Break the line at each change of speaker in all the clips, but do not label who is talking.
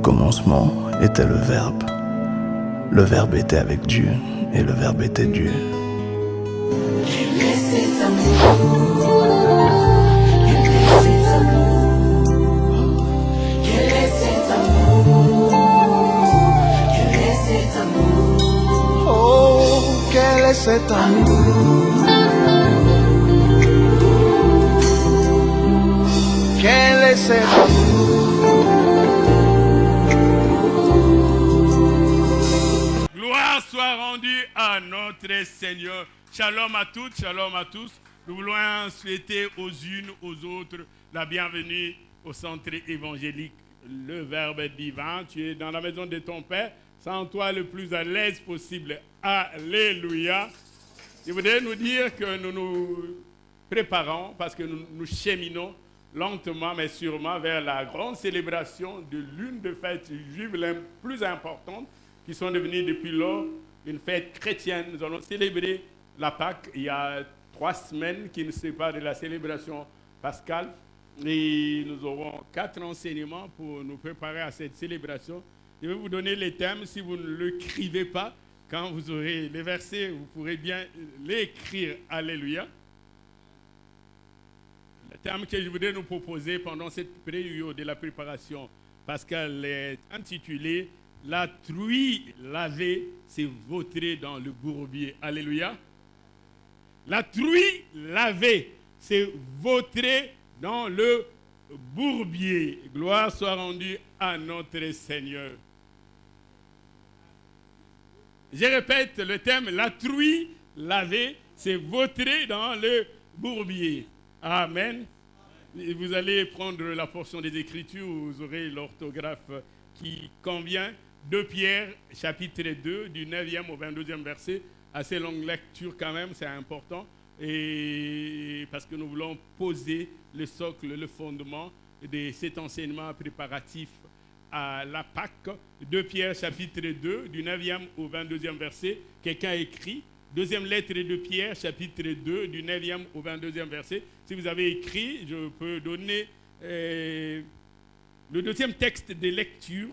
commencement était le Verbe. Le Verbe était avec Dieu, et le Verbe était Dieu.
Quel est cet amour? Quel est cet amour? Quel est cet amour? Quel est cet amour?
Oh, quel est cet amour? Quel est cet amour?
Gloire soit rendue à notre Seigneur. Shalom à toutes, shalom à tous. Nous voulons souhaiter aux unes, aux autres la bienvenue au centre évangélique, le Verbe divin. Tu es dans la maison de ton Père, sens-toi le plus à l'aise possible. Alléluia. Je voudrais nous dire que nous nous préparons parce que nous cheminons lentement mais sûrement vers la grande célébration de l'une des fêtes juives les plus importantes qui sont devenues depuis lors une fête chrétienne. Nous allons célébrer la Pâque. Il y a 3 semaines qui nous séparent de la célébration pascale et nous aurons 4 enseignements pour nous préparer à cette célébration. Je vais vous donner les thèmes. Si vous ne l'écrivez pas, quand vous aurez les versets, vous pourrez bien l'écrire. Alléluia. Le thème que je voudrais nous proposer pendant cette période de la préparation pascale est intitulé « La truie lavée s'est vautrée dans le bourbier ». Alléluia. La truie lavée s'est vautrée dans le bourbier. Gloire soit rendue à notre Seigneur. Je répète le thème, la truie lavée s'est vautrée dans le bourbier. Amen. Et vous allez prendre la portion des Écritures, vous aurez l'orthographe qui convient. 2 Pierre, chapitre 2, du 9e au 22e verset. Assez longue lecture quand même, c'est important. Et parce que nous voulons poser le socle, le fondement de cet enseignement préparatif à la Pâque. 2 Pierre, chapitre 2, du 9e au 22e verset. Quelqu'un a écrit. Deuxième lettre de Pierre, chapitre 2, du 9e au 22e verset. Si vous avez écrit, je peux donner le deuxième texte de lecture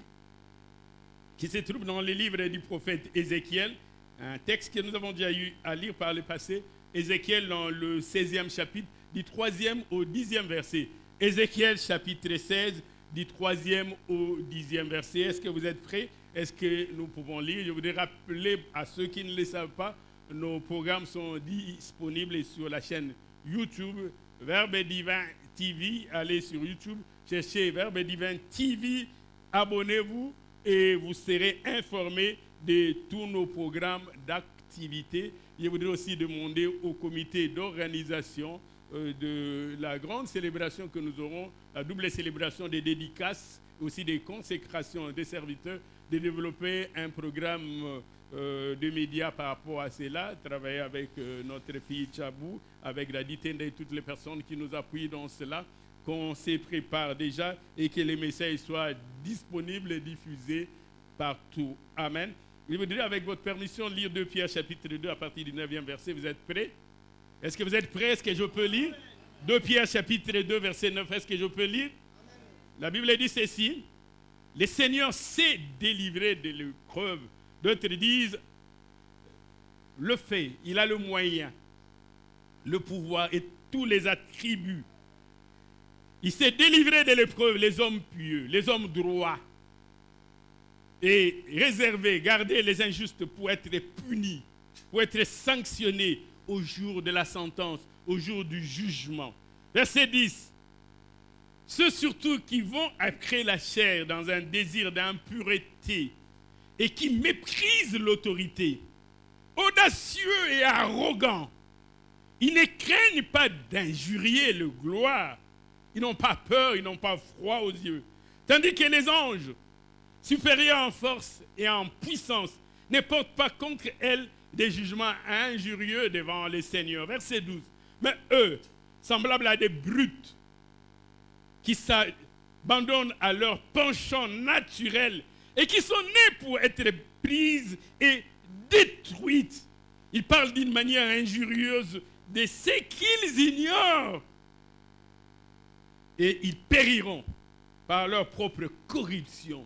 qui se trouve dans les livres du prophète Ézéchiel, un texte que nous avons déjà eu à lire par le passé. Ézéchiel dans le 16e chapitre, du 3e au 10e verset. Ézéchiel chapitre 16, du 3e au 10e verset. Est-ce que vous êtes prêts? Est-ce que nous pouvons lire? Je voudrais rappeler à ceux qui ne le savent pas, nos programmes sont disponibles sur la chaîne YouTube Verbe Divin TV. Allez sur YouTube, cherchez Verbe Divin TV, abonnez-vous et vous serez informés de tous nos programmes d'activité. Je voudrais aussi demander au comité d'organisation de la grande célébration que nous aurons, la double célébration des dédicaces, aussi des consécrations des serviteurs, de développer un programme de médias par rapport à cela, travailler avec notre fille Chabou, avec la Ditenda et toutes les personnes qui nous appuient dans cela, qu'on se prépare déjà et que les messages soient disponibles et diffusés partout. Amen. Je voudrais, avec votre permission, lire 2 Pierre chapitre 2 à partir du 9e verset. Vous êtes prêts? Est-ce que vous êtes prêts? Est-ce que je peux lire? 2 Pierre chapitre 2 verset 9. Est-ce que je peux lire? La Bible dit ceci. Le Seigneur sait délivrer de l'épreuve. D'autres disent, le fait, il a le moyen, le pouvoir et tous les attributs. Il s'est délivré de l'épreuve, les hommes pieux, les hommes droits, et réservé, gardé les injustes pour être punis, pour être sanctionnés au jour de la sentence, au jour du jugement. Verset 10. Ceux surtout qui vont après la chair dans un désir d'impureté et qui méprisent l'autorité, audacieux et arrogants, ils ne craignent pas d'injurier le gloire. Ils n'ont pas peur, ils n'ont pas froid aux yeux. Tandis que les anges, supérieurs en force et en puissance, ne portent pas contre elles des jugements injurieux devant les seigneurs. Verset 12. Mais eux, semblables à des brutes, qui s'abandonnent à leur penchant naturel et qui sont nés pour être prises et détruites. Ils parlent d'une manière injurieuse de ce qu'ils ignorent. Et ils périront par leur propre corruption.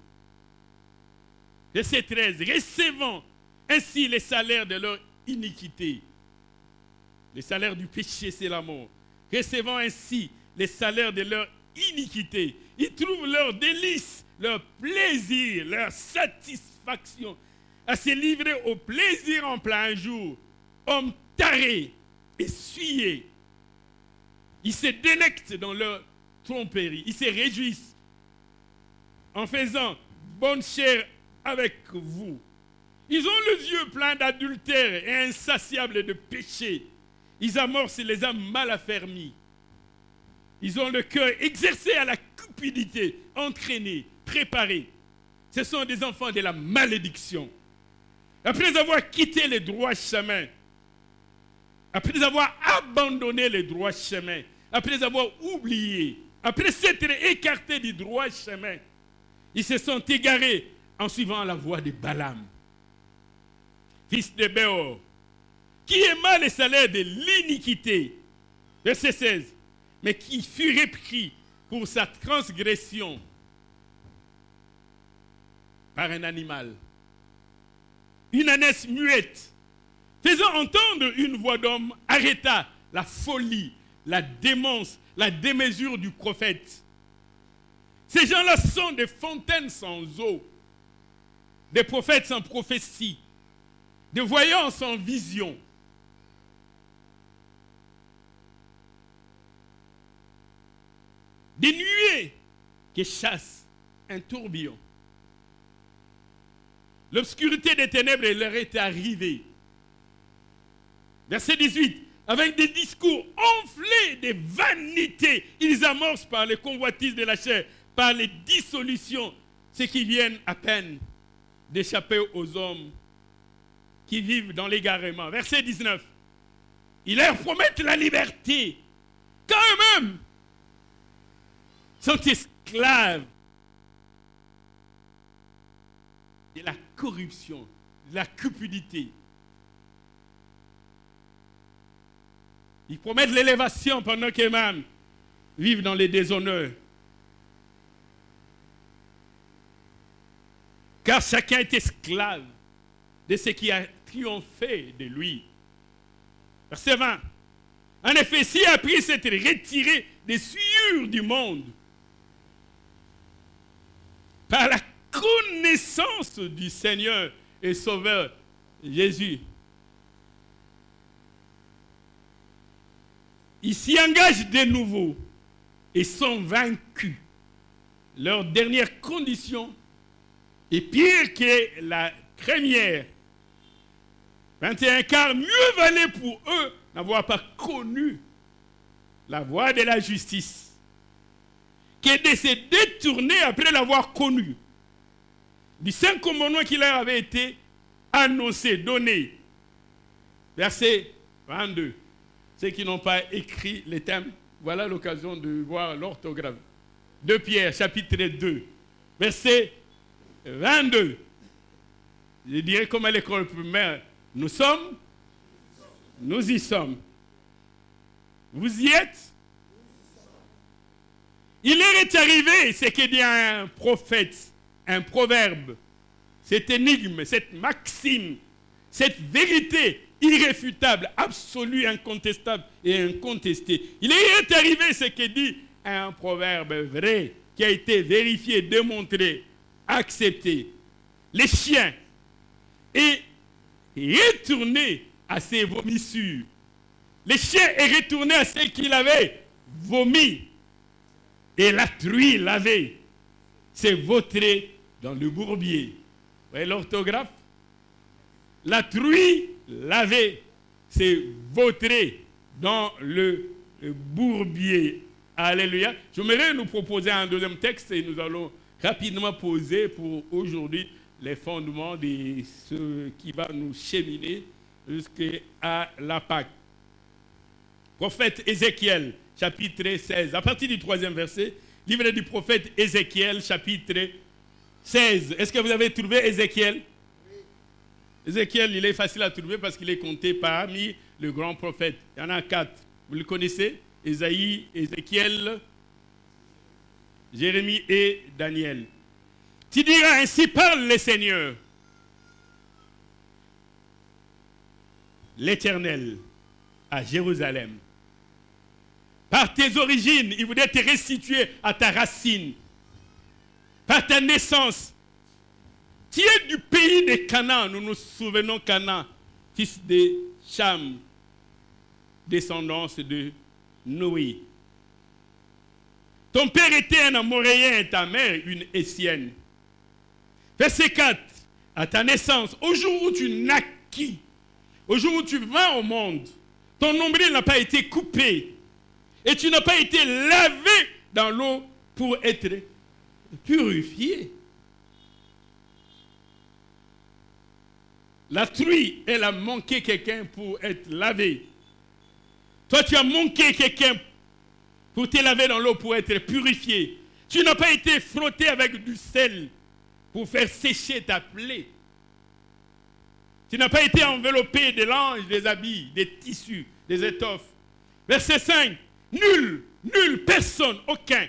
Verset 13. Recevant ainsi les salaires de leur iniquité. Le salaire du péché, c'est la mort. Recevant ainsi les salaires de leur iniquité. Ils trouvent leur délice, leur plaisir, leur satisfaction à se livrer au plaisir en plein jour. Hommes tarés et suyés. Ils se délectent dans leur tromperie. Ils se réjouissent en faisant bonne chère avec vous. Ils ont les yeux pleins d'adultère et insatiables de péché. Ils amorcent les âmes mal affermies. Ils ont le cœur exercé à la cupidité, entraîné, préparé. Ce sont des enfants de la malédiction. Après avoir quitté les droits chemins, après avoir abandonné les droits chemins, après avoir oublié, après s'être écartés du droit chemin, ils se sont égarés en suivant la voie de Balaam, fils de Béor, qui aima les salaires de l'iniquité. Verset 16. Mais qui fut repris pour sa transgression par un animal. Une ânesse muette, faisant entendre une voix d'homme, arrêta la folie, la démence, la démesure du prophète. Ces gens-là sont des fontaines sans eau, des prophètes sans prophétie, des voyants sans vision. Des nuées qui chassent un tourbillon. L'obscurité des ténèbres leur est arrivée. Verset 18. Avec des discours enflés de vanité, ils amorcent par les convoitises de la chair, par les dissolutions, ceux qui viennent à peine d'échapper aux hommes qui vivent dans l'égarement. Verset 19. Ils leur promettent la liberté, quand eux-mêmes sont esclaves de la corruption, de la cupidité. Ils promettent l'élévation pendant qu'eux-mêmes vivent dans les déshonneurs. Car chacun est esclave de ce qui a triomphé de lui. Verset 20. En effet, si après s'être retiré des souillures du monde, par la connaissance du Seigneur et Sauveur Jésus, ils s'y engagent de nouveau et sont vaincus. Leur dernière condition est pire que la première. 21. Car mieux valait pour eux n'avoir pas connu la voie de la justice que de se détourner après l'avoir connu du saint commandement qui leur avait été annoncé, donné. Verset 22. Ceux qui n'ont pas écrit les thèmes, voilà l'occasion de voir l'orthographe. 2 Pierre, chapitre 2, verset 22. Je dirais comme à l'école primaire, nous y sommes. Vous y êtes? Il leur est arrivé ce que dit un prophète, un proverbe, cette énigme, cette maxime, cette vérité irréfutable, absolue, incontestable et incontestée. Il est arrivé ce que dit un proverbe vrai, qui a été vérifié, démontré, accepté. Les chiens est retourné à ses vomissures. Le chien est retourné à ce qu'il avait vomi. Et la truie lavée s'est vautrée dans le bourbier. Vous voyez l'orthographe? La truie lavée s'est vautrée dans le bourbier. Alléluia. J'aimerais nous proposer un deuxième texte et nous allons rapidement poser pour aujourd'hui les fondements de ce qui va nous cheminer jusqu'à la Pâque. Prophète Ézéchiel, chapitre 16. À partir du 3e verset, livre du prophète Ézéchiel, chapitre 16. Est-ce que vous avez trouvé Ézéchiel? Oui. Ézéchiel, il est facile à trouver parce qu'il est compté parmi les grands prophètes. Il y en a 4. Vous le connaissez? Ésaïe, Ézéchiel, Jérémie et Daniel. Tu diras, ainsi parle le Seigneur. l'Éternel à Jérusalem. Par tes origines, il voudrait te restituer à ta racine. Par ta naissance, tu es du pays de Canaan. Nous nous souvenons Canaan, fils de Cham, descendance de Noé. Ton père était un Amoréen et ta mère une Hessienne. Verset 4. À ta naissance, au jour où tu naquis, au jour où tu vins au monde, ton nombril n'a pas été coupé et tu n'as pas été lavé dans l'eau pour être purifié. La truie, elle a manqué quelqu'un pour être lavé. Toi, tu as manqué quelqu'un pour te laver dans l'eau pour être purifié. Tu n'as pas été frotté avec du sel pour faire sécher ta plaie. Tu n'as pas été enveloppé de l'ange, des habits, des tissus, des étoffes. Verset 5. Nul, personne, aucun,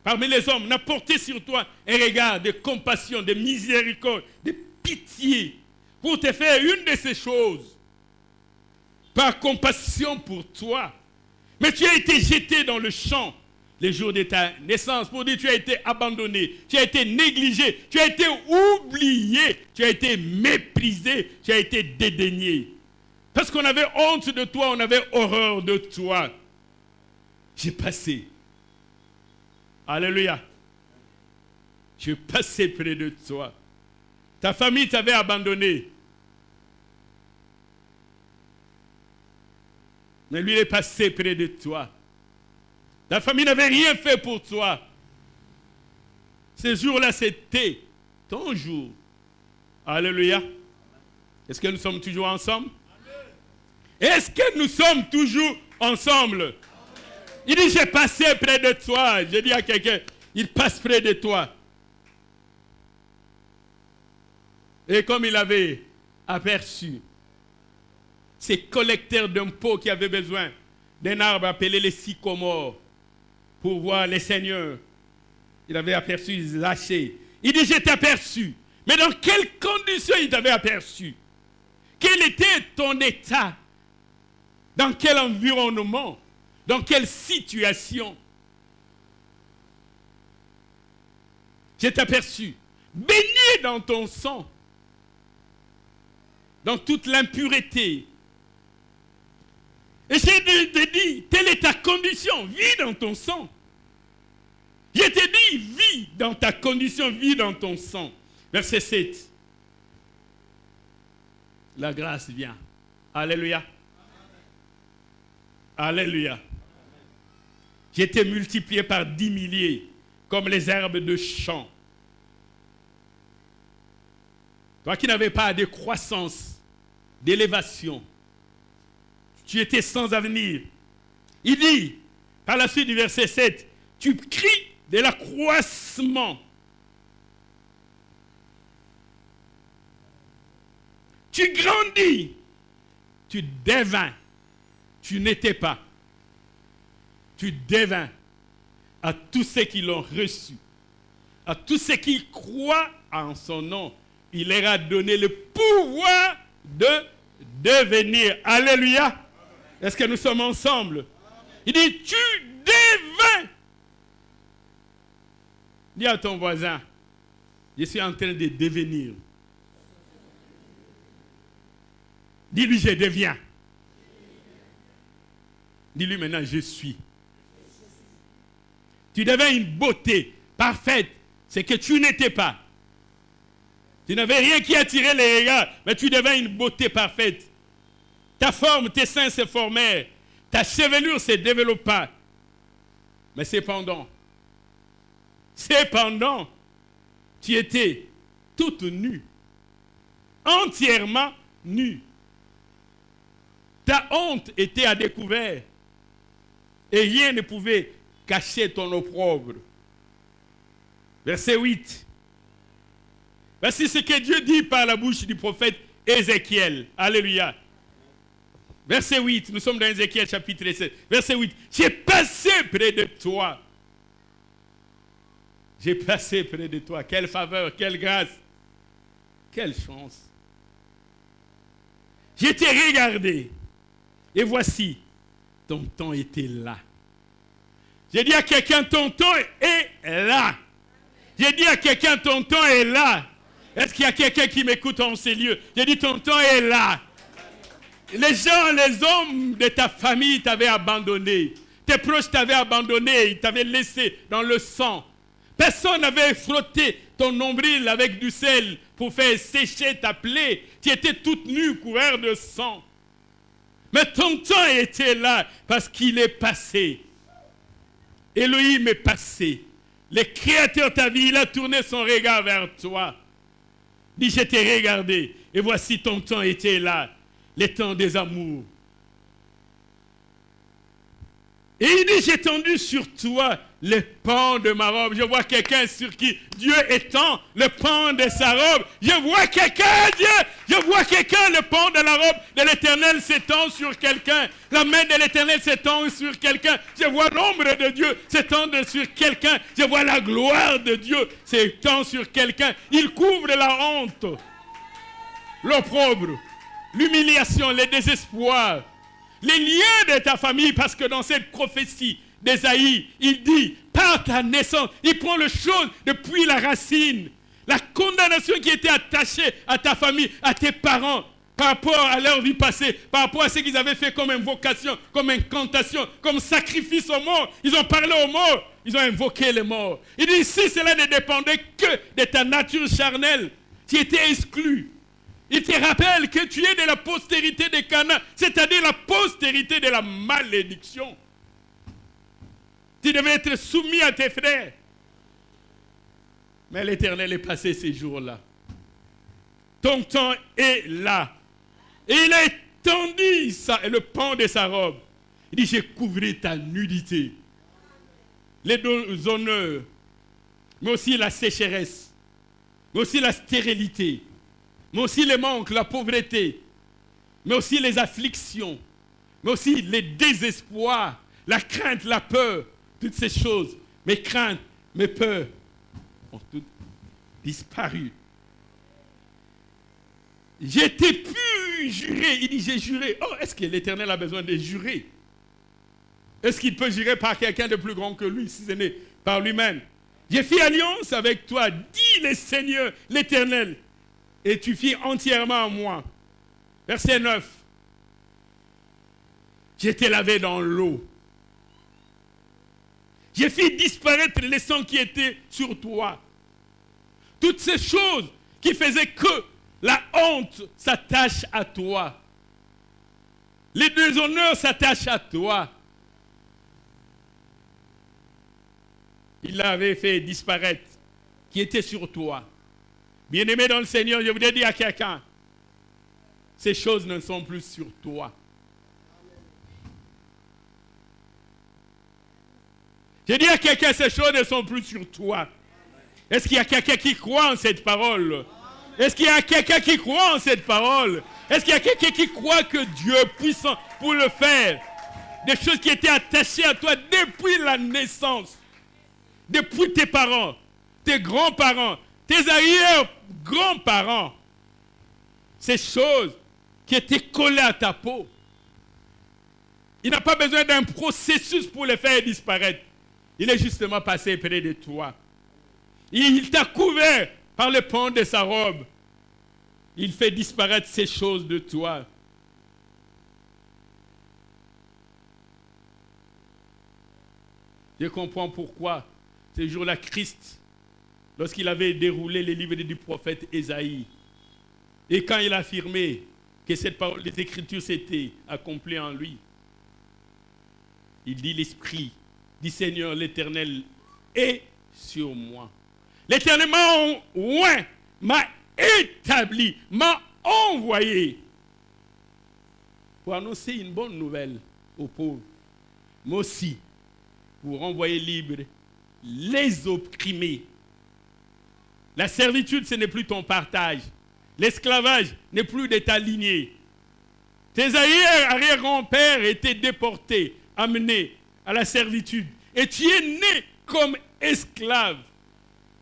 parmi les hommes, n'a porté sur toi un regard de compassion, de miséricorde, de pitié, pour te faire une de ces choses, par compassion pour toi. Mais tu as été jeté dans le champ les jours de ta naissance, pour dire tu as été abandonné, tu as été négligé, tu as été oublié, tu as été méprisé, tu as été dédaigné. Parce qu'on avait honte de toi, on avait horreur de toi. J'ai passé. Alléluia. J'ai passé près de toi. Ta famille t'avait abandonné. Mais lui, il est passé près de toi. Ta famille n'avait rien fait pour toi. Ce jour-là, c'était ton jour. Alléluia. Est-ce que nous sommes toujours ensemble? Est-ce que nous sommes toujours ensemble? Il dit, j'ai passé près de toi. J'ai dit à quelqu'un, il passe près de toi. Et comme il avait aperçu ces collecteurs d'impôts qui avaient besoin d'un arbre appelé les sycomores pour voir les seigneurs, il avait aperçu Zachée. Il dit, je t'ai aperçu. Mais dans quelles conditions il t'avait aperçu? Quel était ton état? Dans quel environnement? Dans quelle situation? Je t'ai aperçu, baigné dans ton sang, dans toute l'impureté. Et je t'ai dit, telle est ta condition, vis dans ton sang. Je t'ai dit, vis dans ta condition, vis dans ton sang. Verset 7. La grâce vient. Alléluia. Alléluia. J'étais multiplié par 10 milliers, comme les herbes de champ. Toi qui n'avais pas de croissance, d'élévation, tu étais sans avenir. Il dit, par la suite du verset 7, tu cries de l'accroissement. Tu grandis, tu devins, tu n'étais pas. Tu devins à tous ceux qui l'ont reçu, à tous ceux qui croient en son nom, il leur a donné le pouvoir de devenir. Alléluia. Est-ce que nous sommes ensemble? Il dit, tu devins. Dis à ton voisin, je suis en train de devenir. Dis-lui, je deviens. Dis-lui maintenant, je suis. Tu deviens une beauté parfaite. C'est que tu n'étais pas. Tu n'avais rien qui attirait les regards, mais tu deviens une beauté parfaite. Ta forme, tes seins se formèrent. Ta chevelure se développa. Mais cependant, tu étais toute nue. Entièrement nue. Ta honte était à découvert. Et rien ne pouvait cacher ton opprobre. Verset 8. Voici ce que Dieu dit par la bouche du prophète Ézéchiel. Alléluia. Verset 8. Nous sommes dans Ézéchiel chapitre 7. Verset 8. J'ai passé près de toi. J'ai passé près de toi. Quelle faveur, quelle grâce. Quelle chance. Je t'ai regardé. Et voici, ton temps était là. J'ai dit à quelqu'un, ton temps est là. J'ai dit à quelqu'un, ton temps est là. Est-ce qu'il y a quelqu'un qui m'écoute en ces lieux? J'ai dit, ton temps est là. Les gens, les hommes de ta famille t'avaient abandonné. Tes proches t'avaient abandonné. Ils t'avaient laissé dans le sang. Personne n'avait frotté ton nombril avec du sel pour faire sécher ta plaie. Tu étais toute nue, couverte de sang. Mais ton temps était là parce qu'il est passé. Elohim est passé. Le Créateur de ta vie, il a tourné son regard vers toi. Il dit, je t'ai regardé. Et voici ton temps était là. Le temps des amours. Et il dit, j'ai tendu sur toi le pan de ma robe. Je vois quelqu'un sur qui Dieu étend le pan de sa robe. Je vois quelqu'un, Dieu, je vois quelqu'un, le pan de la robe de l'Éternel s'étend sur quelqu'un. La main de l'Éternel s'étend sur quelqu'un. Je vois l'ombre de Dieu s'étendre sur quelqu'un. Je vois la gloire de Dieu s'étend sur quelqu'un. Il couvre la honte, l'opprobre, l'humiliation, le désespoir. Les liens de ta famille, parce que dans cette prophétie d'Ésaïe, il dit, par ta naissance, il prend les choses depuis la racine. La condamnation qui était attachée à ta famille, à tes parents, par rapport à leur vie passée, par rapport à ce qu'ils avaient fait comme invocation, comme incantation, comme sacrifice aux morts. Ils ont parlé aux morts, ils ont invoqué les morts. Il dit, si cela ne dépendait que de ta nature charnelle, tu étais exclu. Il te rappelle que tu es de la postérité de Canaan, c'est-à-dire la postérité de la malédiction. Tu devais être soumis à tes frères. Mais l'Éternel est passé ces jours-là. Ton temps est là. Et il a étendu le pan de sa robe. Il dit, j'ai couvert ta nudité. Les deux honneurs, mais aussi la sécheresse, mais aussi la stérilité, mais aussi les manques, la pauvreté, mais aussi les afflictions, mais aussi les désespoirs, la crainte, la peur, toutes ces choses, mes craintes, mes peurs, ont toutes disparu. J'étais pu jurer, il dit j'ai juré. Oh, est-ce que l'Éternel a besoin de jurer? Est-ce qu'il peut jurer par quelqu'un de plus grand que lui, si ce n'est par lui-même? J'ai fait alliance avec toi, dit le Seigneur, l'Éternel, et tu fis entièrement à moi. Verset 9. J'ai été lavé dans l'eau. J'ai fait disparaître les sangs qui étaient sur toi. Toutes ces choses qui faisaient que la honte s'attache à toi. Les déshonneurs s'attachent à toi. Il l'avait fait disparaître, qui était sur toi. Bien-aimé dans le Seigneur, je voudrais dire à quelqu'un, ces choses ne sont plus sur toi. Je dis à quelqu'un, ces choses ne sont plus sur toi. Est-ce qu'il y a quelqu'un qui croit en cette parole? Est-ce qu'il y a quelqu'un qui croit en cette parole? Est-ce qu'il y a quelqu'un qui croit que Dieu est puissant pour le faire? Des choses qui étaient attachées à toi depuis la naissance, depuis tes parents, tes grands-parents, tes arrière-grands-parents. Ces choses qui étaient collées à ta peau. Il n'a pas besoin d'un processus pour les faire disparaître. Il est justement passé près de toi. Il t'a couvert par le pan de sa robe. Il fait disparaître ces choses de toi. Je comprends pourquoi, ce jour-là, Christ, lorsqu'il avait déroulé les livres du prophète Ésaïe, et quand il a affirmé que cette parole des Écritures s'était accomplie en lui, il dit l'Esprit du Seigneur l'Éternel est sur moi. L'Éternel m'a établi, m'a envoyé pour annoncer une bonne nouvelle aux pauvres, mais aussi pour renvoyer libres les opprimés. La servitude, ce n'est plus ton partage. L'esclavage n'est plus de ta lignée. Tes arrière-grands-pères étaient déportés, amenés à la servitude. Et tu es né comme esclave.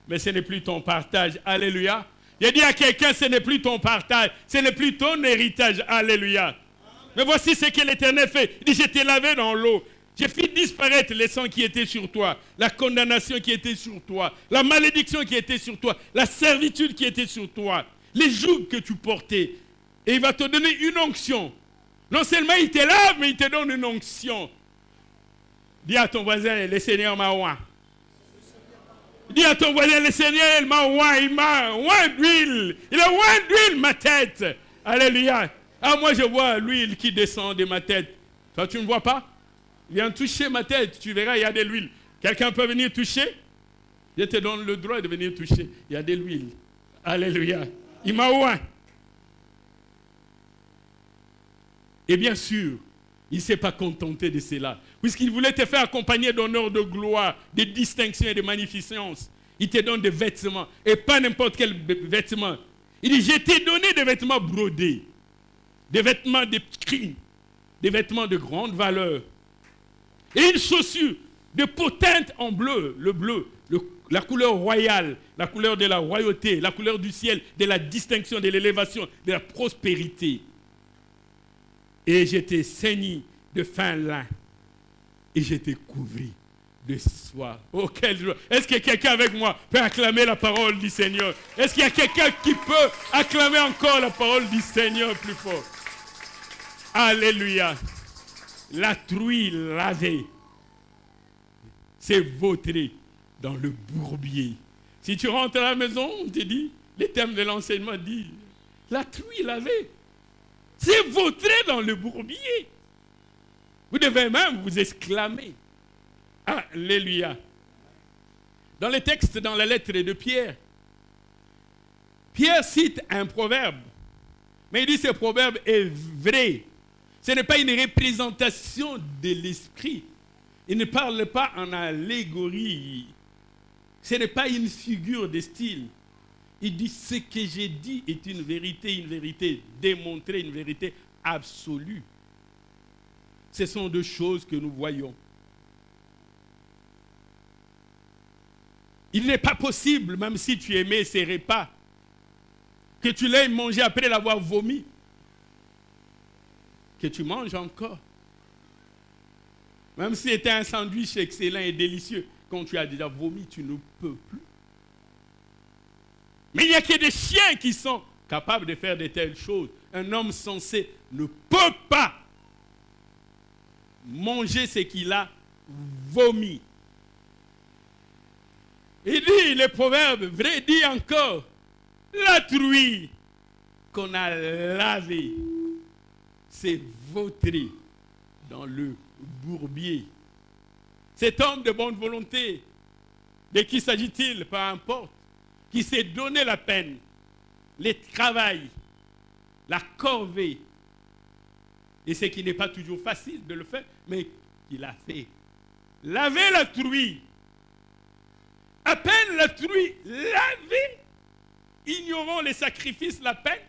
Mais ce n'est plus ton partage. Alléluia. J'ai dit à quelqu'un, ce n'est plus ton partage, ce n'est plus ton héritage. Alléluia. Mais voici ce que l'Éternel fait. Il dit, je t'ai lavé dans l'eau. J'ai fait disparaître les sangs qui étaient sur toi, la condamnation qui était sur toi, la malédiction qui était sur toi, la servitude qui était sur toi, les jougs que tu portais. Et il va te donner une onction. Non seulement il te lave, mais il te donne une onction. Dis à ton voisin, le Seigneur m'a oint. Dis à ton voisin, le Seigneur m'a oint, il m'a oint d'huile. Il a oint d'huile ma tête. Alléluia. Ah, moi je vois l'huile qui descend de ma tête. Toi, tu ne vois pas? Viens toucher ma tête, tu verras, il y a de l'huile. Quelqu'un peut venir toucher? Je te donne le droit de venir toucher. Il y a de l'huile. Alléluia. Il m'a oint. Et bien sûr, il ne s'est pas contenté de cela. Puisqu'il voulait te faire accompagner d'honneur, de gloire, de distinction et de magnificence. Il te donne des vêtements. Et pas n'importe quel vêtement. Il dit, je t'ai donné des vêtements brodés. Des vêtements de prix. Des vêtements de grande valeur. Et une chaussure de potente en bleu. Le bleu, la couleur royale, la couleur de la royauté, la couleur du ciel, de la distinction, de l'élévation, de la prospérité. Et je t'ai ceigni de fin lin. Et je t'ai couvert de soie. Oh, quelle joie. Est-ce que quelqu'un avec moi peut acclamer la parole du Seigneur? Est-ce qu'il y a quelqu'un qui peut acclamer encore la parole du Seigneur plus fort? Alléluia. La truie lavée s'est vautrée dans le bourbier. Si tu rentres à la maison, on te dit, les termes de l'enseignement disent, la truie lavée s'est vautrée dans le bourbier. Vous devez même vous exclamer. Alléluia. Dans le texte, dans la lettre de Pierre, Pierre cite un proverbe. Mais il dit que ce proverbe est vrai. Ce n'est pas une représentation de l'esprit. Il ne parle pas en allégorie. Ce n'est pas une figure de style. Il dit ce que j'ai dit est une vérité démontrée, une vérité absolue. Ce sont deux choses que nous voyons. Il n'est pas possible, même si tu aimais ces repas, que tu l'aies mangé après l'avoir vomi, que tu manges encore. Même si c'était un sandwich excellent et délicieux, quand tu as déjà vomi, tu ne peux plus. Mais il n'y a que des chiens qui sont capables de faire de telles choses. Un homme sensé ne peut pas manger ce qu'il a vomi. Il dit, le proverbe vrai dit encore, la truie qu'on a lavée s'est vautrée dans le bourbier. Cet homme de bonne volonté, de qui s'agit-il, peu importe, qui s'est donné la peine, le travail, la corvée, et ce qui n'est pas toujours facile de le faire, mais il a fait. Laver la truie. À peine la truie lavée, ignorant les sacrifices, la peine,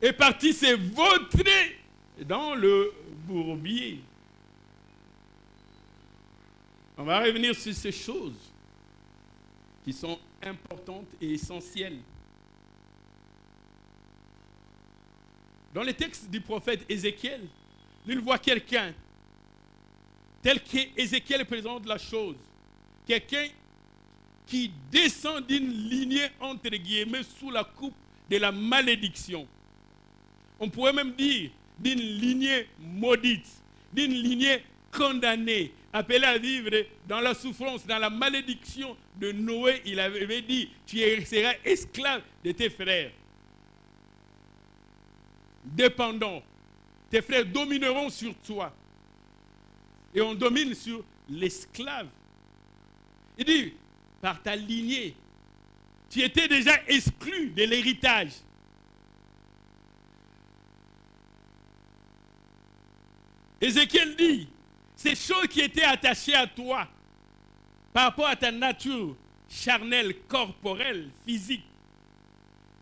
est parti se vautrer dans le bourbier. On va revenir sur ces choses qui sont importantes et essentielles. Dans les textes du prophète Ézéchiel, nous voyons quelqu'un tel qu'Ézéchiel présente la chose. Quelqu'un qui descend d'une lignée, entre guillemets, sous la coupe de la malédiction. On pourrait même dire d'une lignée maudite, d'une lignée condamnée, appelée à vivre dans la souffrance, dans la malédiction de Noé. Il avait dit, tu seras esclave de tes frères. Dépendant. Tes frères domineront sur toi. Et on domine sur l'esclave. Il dit, par ta lignée, tu étais déjà exclu de l'héritage. Ézéchiel dit, ces choses qui étaient attachées à toi, par rapport à ta nature charnelle, corporelle, physique,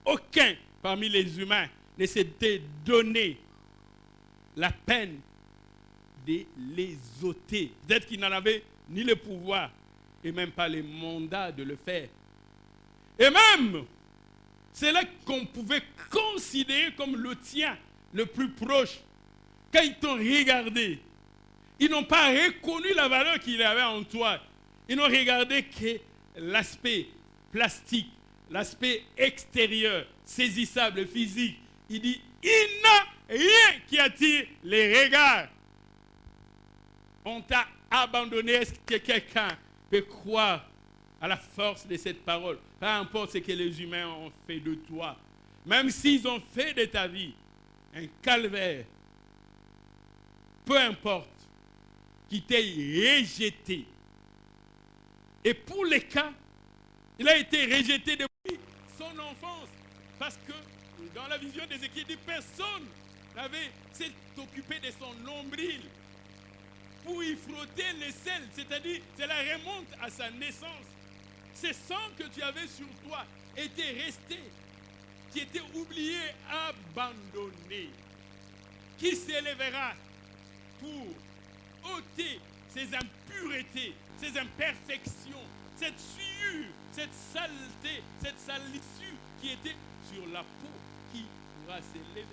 aucun parmi les humains ne s'était donné la peine de les ôter. Peut-être qu'il n'en avait ni le pouvoir et même pas les mandats de le faire. Et même, C'est là qu'on pouvait considérer comme le tien, le plus proche. Quand ils t'ont regardé, ils n'ont pas reconnu la valeur qu'il avait en toi. Ils n'ont regardé que l'aspect plastique, l'aspect extérieur, saisissable, physique. Il dit, il n'a rien qui attire les regards. On t'a abandonné. Est-ce que quelqu'un peut croire à la force de cette parole? Peu importe ce que les humains ont fait de toi. Même s'ils ont fait de ta vie un calvaire, peu importe, qui t'ait rejeté. Et pour les cas, il a été rejeté depuis son enfance. Parce que dans la vision des Écritures, personne n'avait s'est occupé de son nombril pour y frotter les selles. C'est-à-dire, cela remonte à sa naissance. Ces sangs que tu avais sur toi étaient restés, qui étaient oubliés, abandonnés. Qui s'élèvera pour ôter ces impuretés, ces imperfections, cette sueur, cette saleté, cette salissure qui était sur la peau, qui pourra s'élever?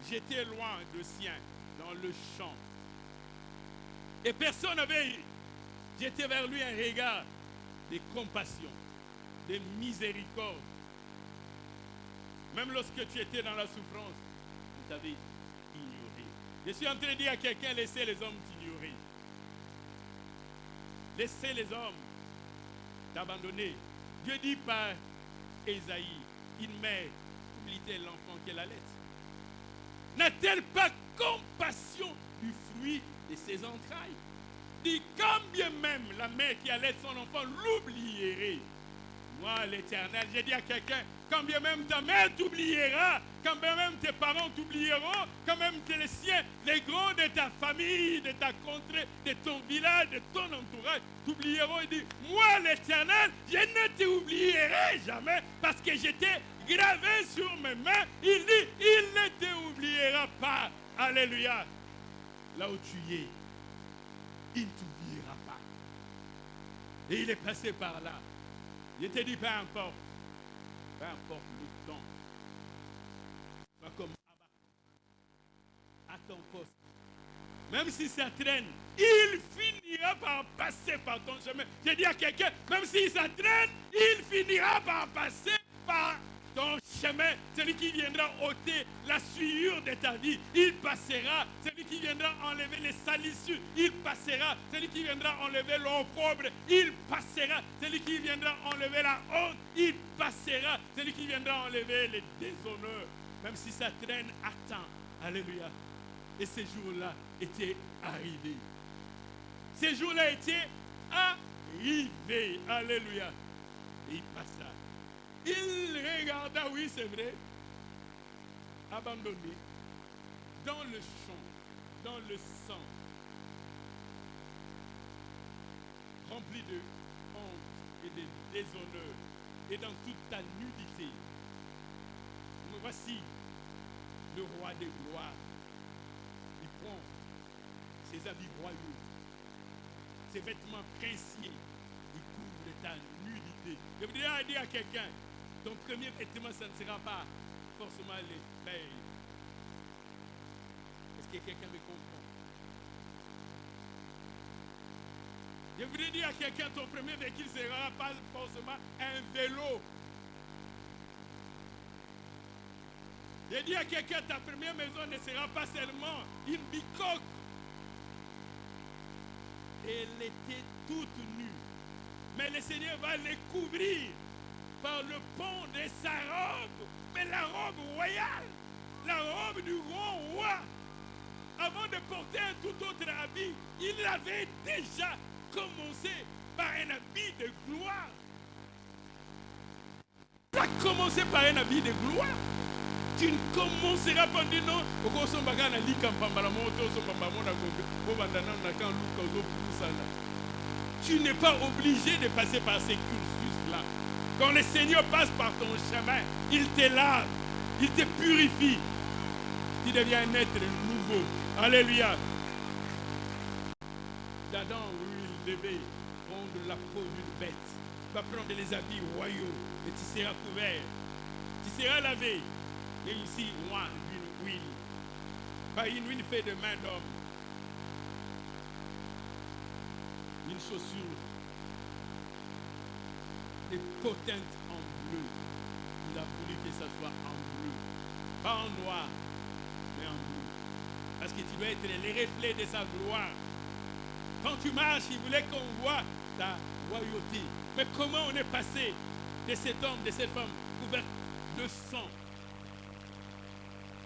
J'étais loin de sien, dans le champ. Et personne n'avait jeté vers lui un regard de compassion, de miséricorde. Même lorsque tu étais dans la souffrance, on t'avait ignoré. Je suis en train de dire à quelqu'un, laissez les hommes t'ignorer. Laissez les hommes t'abandonner. Dieu dit par Ésaïe, une mère oublie-t-elle l'enfant qu'elle allait? N'a-t-elle pas compassion du fruit de ses entrailles? Dit, quand bien même la mère qui allait son enfant l'oublierait. Moi, l'Éternel, j'ai dit à quelqu'un, quand bien même ta mère t'oubliera, quand bien même tes parents t'oublieront, quand même les siens, les gros de ta famille, de ta contrée, de ton village, de ton entourage, t'oublieront. Il dit, moi, l'Éternel, je ne t'oublierai jamais parce que j'étais gravé sur mes mains. Il dit, il ne t'oubliera pas. Alléluia. Là où tu es, il ne t'oubliera pas. Et il est passé par là. Je te dis, peu importe le temps. Pas comme à ton poste. Même si ça traîne, il finira par passer par ton chemin. Je dis à quelqu'un, même si ça traîne, il finira par passer par ton chemin. Celui qui viendra ôter la souillure de ta vie, il passera. Celui qui viendra enlever les salissures, il passera. Celui qui viendra enlever l'opprobre, il passera. Celui qui viendra enlever la honte, il passera. Celui qui viendra enlever les déshonneurs, même si ça traîne, attends. Alléluia. Et ces jours-là étaient arrivés. Ces jours-là étaient arrivés. Alléluia. Et il passa. Il regarda, oui c'est vrai, abandonné, dans le champ, dans le sang, rempli de honte et de déshonneur, et dans toute ta nudité. Voici le roi des gloires. Il prend ses habits royaux, ses vêtements princiers, il couvre ta nudité. Je voudrais dire à quelqu'un, ton premier vêtement, ça ne sera pas forcément les feuilles. Est-ce que quelqu'un me comprend? Je voudrais dire à quelqu'un, ton premier véhicule ne sera pas forcément un vélo. Je dis à quelqu'un, ta première maison ne sera pas seulement une bicoque. Elle était toute nue. Mais le Seigneur va les couvrir par le pont de sa robe. Mais la robe royale, la robe du grand roi. Avant de porter un tout autre habit, il avait déjà commencé par un habit de gloire. Il a commencé par un habit de gloire. Tu ne commenceras pas de non. Tu n'es pas obligé de passer par ces cursus-là. Quand le Seigneur passe par ton chemin, il te lave, il te purifie. Tu deviens un être nouveau. Alléluia. D'Adam, où il devait prendre la peau d'une bête, vas prendre les habits royaux et tu seras couvert. Tu seras lavé. Et ici, moi, une huile. Pas une huile faite de main d'homme. Une chaussure des potentes en bleu. Il a voulu que ça soit en bleu. Pas en noir, mais en bleu. Parce que tu dois être les reflets de sa gloire. Quand tu marches, il voulait qu'on voit ta royauté. Mais comment on est passé de cet homme, de cette femme couverte de sang,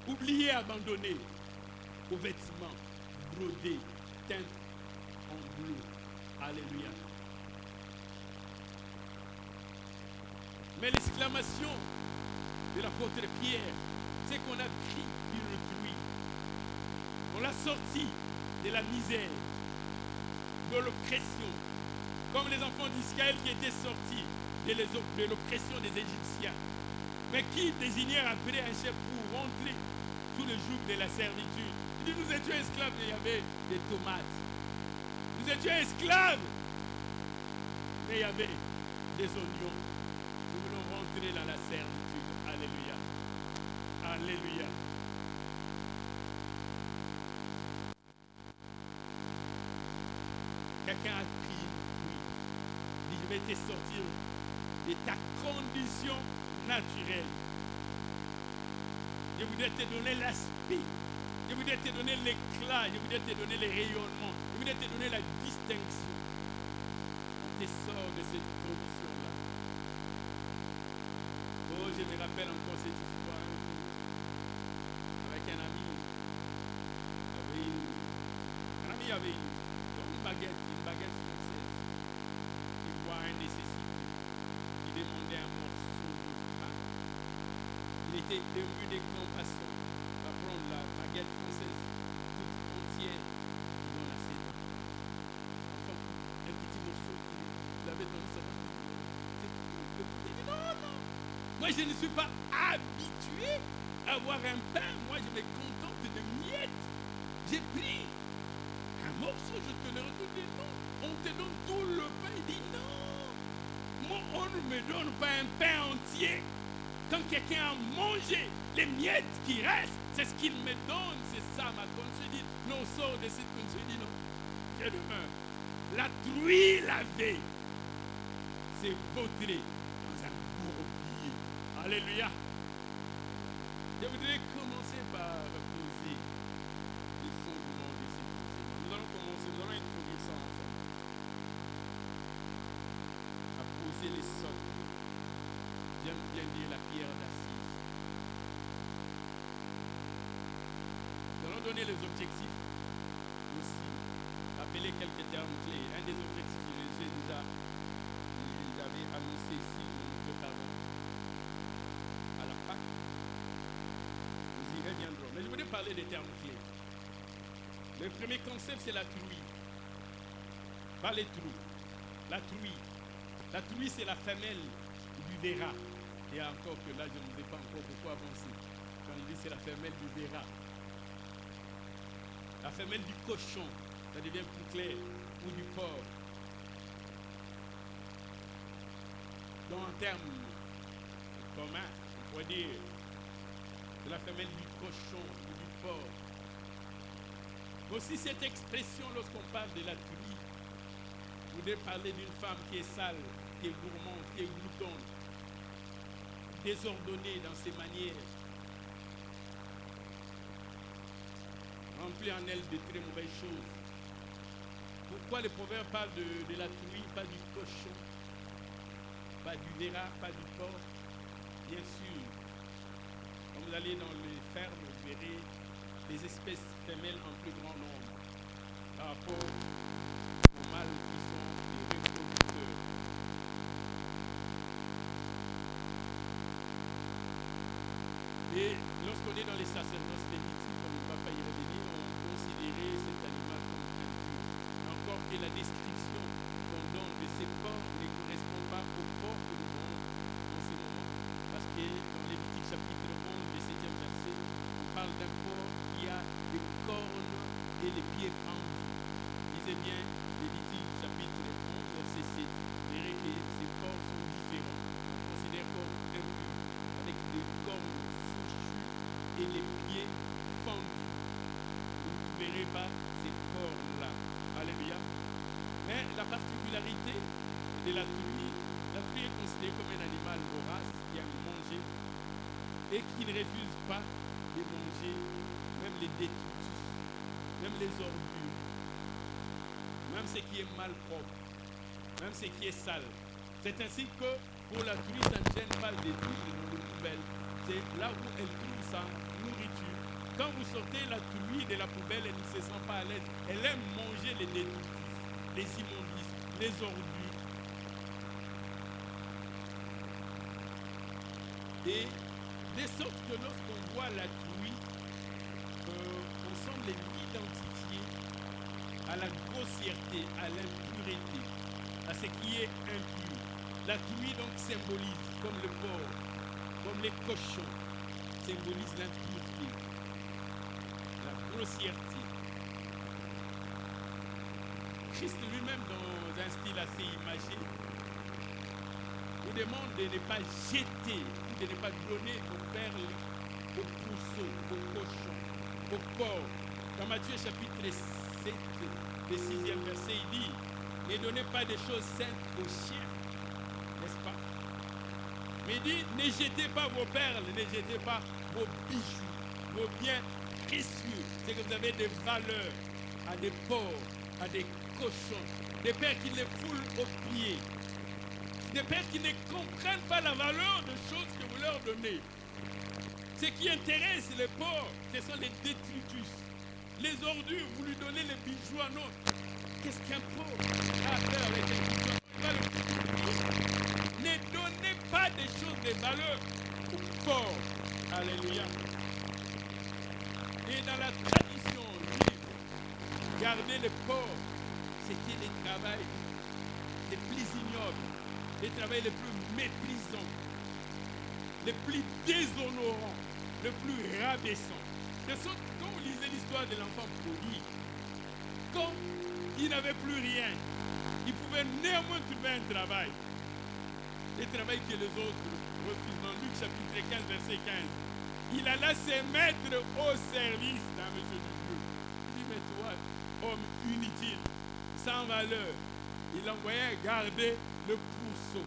oublié, abandonné, aux vêtements brodés, teints en bleu. Alléluia. Mais l'exclamation de l'apôtre Pierre, c'est qu'on a pris une truie. On l'a sorti de la misère, de l'oppression, comme les enfants d'Israël qui étaient sortis de l'oppression des Égyptiens, mais qui désignèrent après un chef pour rentrer sous le joug de la servitude. Il dit, nous étions esclaves, mais il y avait des tomates. Nous étions esclaves, mais il y avait des oignons. Nous voulons rentrer dans la servitude. Alléluia. Alléluia. Quelqu'un a pris une pluie. Il dit, je vais te sortir de ta condition naturelle. Je voudrais te donner l'aspect. Je voudrais te donner l'éclat. Je voudrais te donner les rayonnements. Je voudrais te donner la distinction. On te sort de cette condition-là. Oh, je me rappelle encore cette histoire avec un ami. Un ami avait une baguette française. Il voit un nécessité. Il demandait un morceau de pain. Il était ému de compassion. Il va prendre la baguette française toute entière. Il en a 7 ans. Enfin, un petit morceau qu'il avait dans sa main. Il dit non, non. Moi, je ne suis pas habitué à avoir un pain. Moi, je me contente de miettes. J'ai pris un morceau, je te le retourne. Non, on te donne tout le pain. Il dit non. Moi, on ne me donne pas un pain entier. Quand quelqu'un a mangé les miettes qui restent, c'est ce qu'il me donne. C'est ça ma consuétude. Non, sort de cette consuétude. Non. Je demeure. La truie lavée, c'est vautré dans un bourbier. Alléluia. Je voudrais commencer par poser les fondements de ces enseignements. Nous allons commencer, nous allons introduire ça ensemble. À poser les sols. J'aime bien dire la pierre d'assise. Nous allons donner les objectifs aussi. Appeler quelques termes clés. Un des objectifs, je les avais annoncé ici, nous préparons à la Pâque. Nous y reviendrons. Mais je voudrais parler des termes clés. Le premier concept, c'est la truie. Pas les trous. La truie. La truie, c'est la femelle du verra. Et encore que là, je ne vous ai pas encore beaucoup avancé. Quand il dit c'est la femelle du verra. La femelle du cochon, ça devient plus clair, ou du porc. Dans un terme commun, on pourrait dire c'est la femelle du cochon ou du porc. Aussi cette expression, lorsqu'on parle de la truie, vous devez parler d'une femme qui est sale, qui est gourmande, qui est gloutonne, désordonnée dans ses manières, remplie en elle de très mauvaises choses. Pourquoi le proverbe parle de la truie, pas du cochon, pas du verra, pas du porc? Bien sûr, quand vous allez dans les fermes, vous verrez les espèces femelles en plus grand nombre par rapport aux mâles qui sont les reproducteurs. Et lorsqu'on est dans les sacerdoces lévitiques, on ne va pas y revenir, on considérait cet animal comme impur. Encore que la description qu'on donne de ces porcs ne correspond pas au porc que nous avons en ce moment. Parce que dans Lévitique chapitre 11, le 7e verset, on parle d'un porc qui a des cornes et les pieds pendus. Lisez bien Lévitique chapitre 11, verset 7. Vous verrez que ces porcs les pieds fendus. Vous ne verrez pas ces corps-là. Alléluia. Mais la particularité de la truie est considérée comme un animal vorace qui aime manger et qui ne refuse pas de manger même les détritus, même les ordures, même ce qui est mal propre, même ce qui est sale. C'est ainsi que pour la truie, ça ne gêne pas de détruire dans les poubelles. C'est là où elle trouve sa nourriture. Quand vous sortez la truie de la poubelle, elle ne se sent pas à l'aise. Elle aime manger les détritus, les immondices, les ordures. Et de sorte que lorsqu'on voit la truie, on semble l'identifier à la grossièreté, à l'impureté, à ce qui est impur. La truie donc symbolise, comme le porc, comme les cochons, symbolise l'impureté, la grossièreté. Christ lui-même, dans un style assez imagé, nous demande de ne pas jeter, de ne pas donner aux perles, aux pourceaux, aux cochons, aux porcs. Dans Matthieu chapitre 7, le 6e verset, il dit, ne donnez pas des choses saintes aux chiens, n'est-ce pas? Mais il dit, ne jetez pas vos perles, ne jetez pas vos bijoux, vos biens précieux. C'est que vous avez des valeurs à des porcs, à des cochons, des pères qui les foulent aux pieds. Des pères qui ne comprennent pas la valeur des choses que vous leur donnez. Ce qui intéresse les pauvres, ce sont les détritus. Les ordures, vous lui donnez les bijoux à nous. Qu'est-ce qu'un pauvre a à faire avec un bijou? Ne donnez pas des choses de valeur aux pauvres. Alléluia. Et dans la tradition juive, garder les pauvres, c'était le travail les plus ignobles. Les travail les plus méprisants, les plus déshonorants, les plus rabaissants. De sorte que quand vous lisez l'histoire de l'enfant prodigue, quand il n'avait plus rien, il pouvait néanmoins trouver un travail. Le travail que les autres refusent. Dans Luc chapitre 15, verset 15. Il alla se mettre au service d'un monsieur du Dieu. Il dit, mais toi, homme inutile, sans valeur, il envoyait garder le pourceau.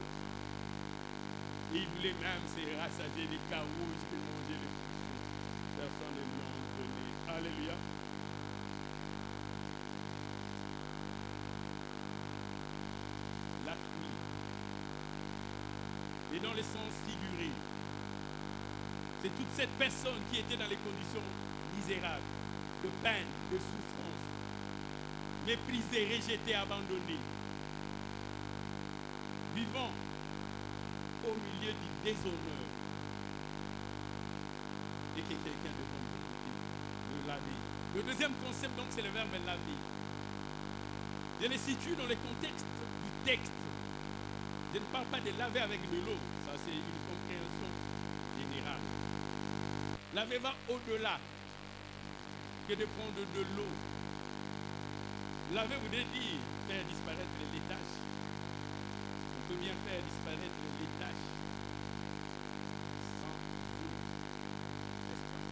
Et il voulait même se rassasier des carouges et manger les pourceaux. Personne ne lui a donné. Alléluia. La pluie. Et dans le sens figuré, c'est toute cette personne qui était dans les conditions misérables, de peine, de souffrance, méprisée, rejetée, abandonnée, vivant au milieu du déshonneur, et que quelqu'un de bonne volonté, de laver. Le deuxième concept, donc, c'est le verbe laver. Je le situe dans le contexte du texte. Je ne parle pas de laver avec de l'eau, ça c'est une compréhension générale. Laver va au-delà que de prendre de l'eau. Laver voudrait dire faire disparaître les taches. On peut bien faire disparaître les taches sans eau, n'est-ce pas?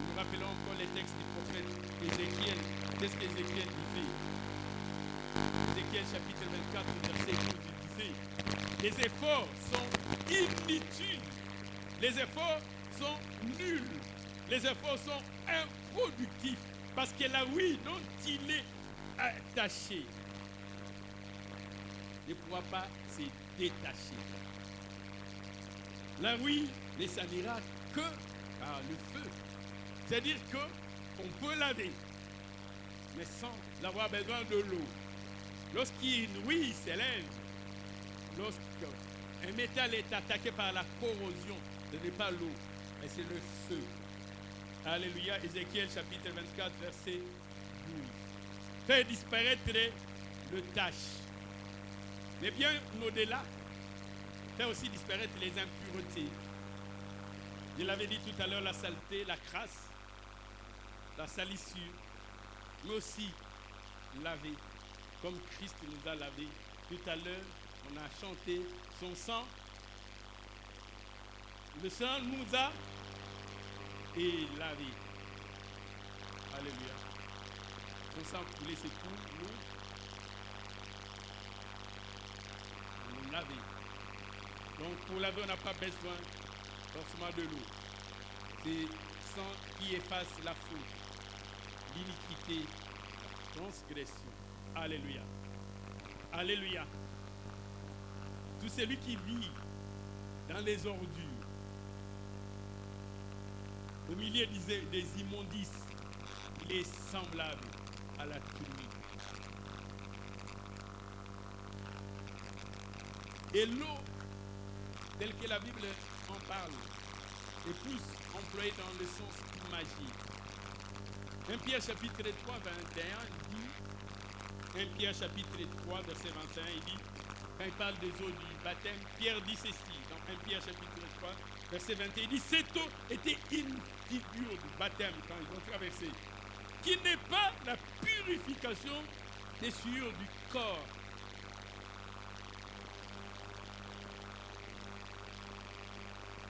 Nous rappelons encore les textes du prophète Ézéchiel. Qu'est-ce qu'Ézéchiel fait? Ézéchiel chapitre 24, verset 12, il disait, les efforts sont inutiles. Les efforts sont nuls. Les efforts sont improductifs. Parce que la oui dont il est attaché ne pourra pas se détacher. La oui ne s'anira que par le feu. C'est-à-dire qu'on peut laver, mais sans avoir besoin de l'eau. Lorsqu'une oui s'élève, lorsqu'un métal est attaqué par la corrosion, ce n'est pas l'eau, mais c'est le feu. Alléluia, Ézéchiel chapitre 24, verset 12. Faire disparaître le tache. Mais bien au-delà, faire aussi disparaître les impuretés. Je l'avais dit tout à l'heure, la saleté, la crasse, la salissure, mais aussi laver, comme Christ nous a lavé. Tout à l'heure, on a chanté son sang Le sang nous a et lavé. Alléluia. Son sang coulé, c'est pour nous laver. Donc pour laver, on n'a pas besoin forcément de l'eau. C'est sang qui efface la faute, l'iniquité, la transgression. Alléluia. Alléluia. Tout celui qui vit dans les ordures, au milieu des immondices, il est semblable à la truie. Et l'eau, telle que la Bible en parle, est plus employée dans le sens magique. 1 Pierre chapitre 3, 21, il dit, 1 Pierre chapitre 3, verset 21, il dit, quand il parle des eaux du baptême, Pierre dit ceci, dans 1 Pierre chapitre 3, verset 21, il dit, cette eau était une figure du baptême quand ils ont traversé, qui n'est pas la purification des souillures du corps.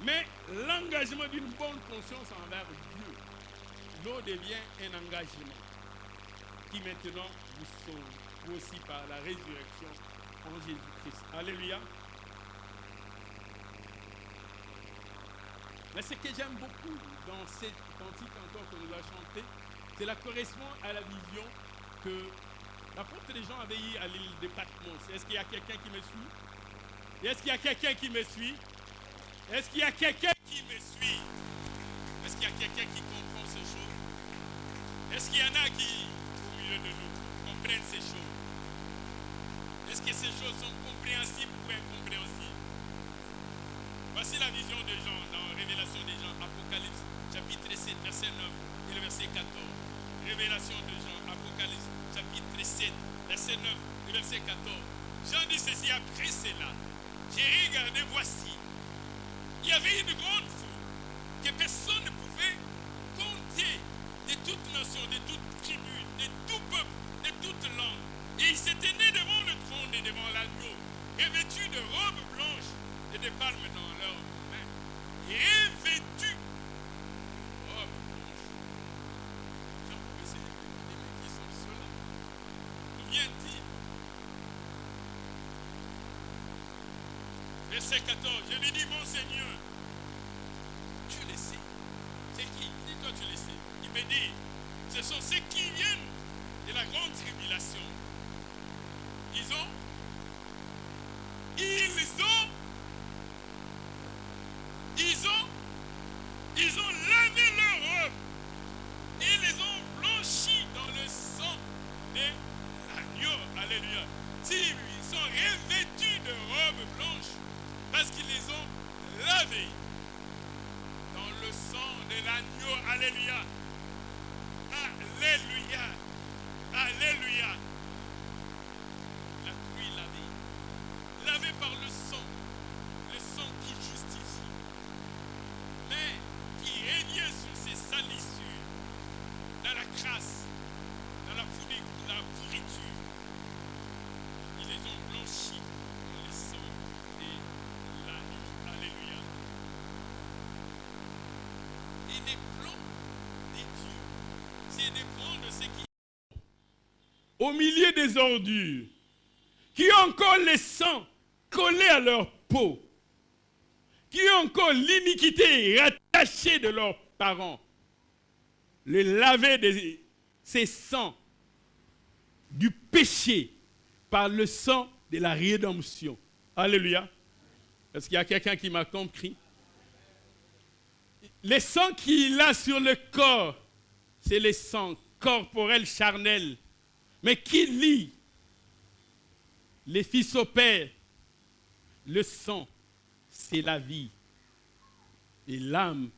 Mais l'engagement d'une bonne conscience envers Dieu. L'eau devient un engagement qui maintenant vous sauve, vous aussi par la résurrection en Jésus-Christ. Alléluia. Mais ce que j'aime beaucoup dans cette cantique encore que nous avons chanté, cela correspond à la vision que l'apôtre Jean avait eue à l'île de Patmos. Est-ce qu'il y a quelqu'un qui me suit? Est-ce qu'il y a quelqu'un qui me suit? Est-ce qu'il y a quelqu'un qui me suit? Est-ce qu'il y a quelqu'un qui comprend ces choses? Est-ce qu'il y en a qui, au milieu de nous, comprennent ces choses? Est-ce que ces choses sont compréhensibles ou incompréhensibles? Voici la vision de Jean dans Révélation des Jean, Apocalypse, chapitre 7, verset 9 et le verset 14. Révélation de Jean, Apocalypse, chapitre 7, verset 9 et verset 14. Jean dit ceci, après cela, j'ai regardé, voici, il y avait une grande foule que personne ne pouvait compter, de toute nation, de toute tribu, de tout peuple, de toute langue. Et ils se tenaient devant le trône et devant l'agneau, revêtus de robes blanches et de palmes dans leurs mains. Revêtus de robes blanches. Jean pouvait se demander, mais qui sont ceux-là? D'où viennent-ils? Verset 14, je lui dis, mon Seigneur, tu le sais. C'est qui? Dis-toi, tu le sais. Il me dit, ce sont ceux qui viennent de la grande tribulation. Ils ont lavé leurs robes et les ont blanchis dans le sang de l'agneau. Alléluia. S'ils sont revêtus de robes blanches, parce qu'ils les ont lavés dans le sang de l'agneau. Alléluia. Alléluia. Alléluia. La pluie lavée. Lavée par le sang qui justifie, mais qui revient sur ces salissures, dans la crasse, dans la pourriture. Ils les ont blanchis dans le sang de l'agneau. Alléluia. Et les plans de Dieu, c'est de prendre ce qui au milieu des ordures, qui ont encore le sang collé à leur peau, qui ont encore l'iniquité rattachée de leurs parents, les laver de ces sangs du péché par le sang de la rédemption. Alléluia. Est-ce qu'il y a quelqu'un qui m'a compris? Le sang qu'il a sur le corps, c'est le sang corporel, charnel, mais qui lie les fils au Père. Le sang, c'est la vie. Et l'âme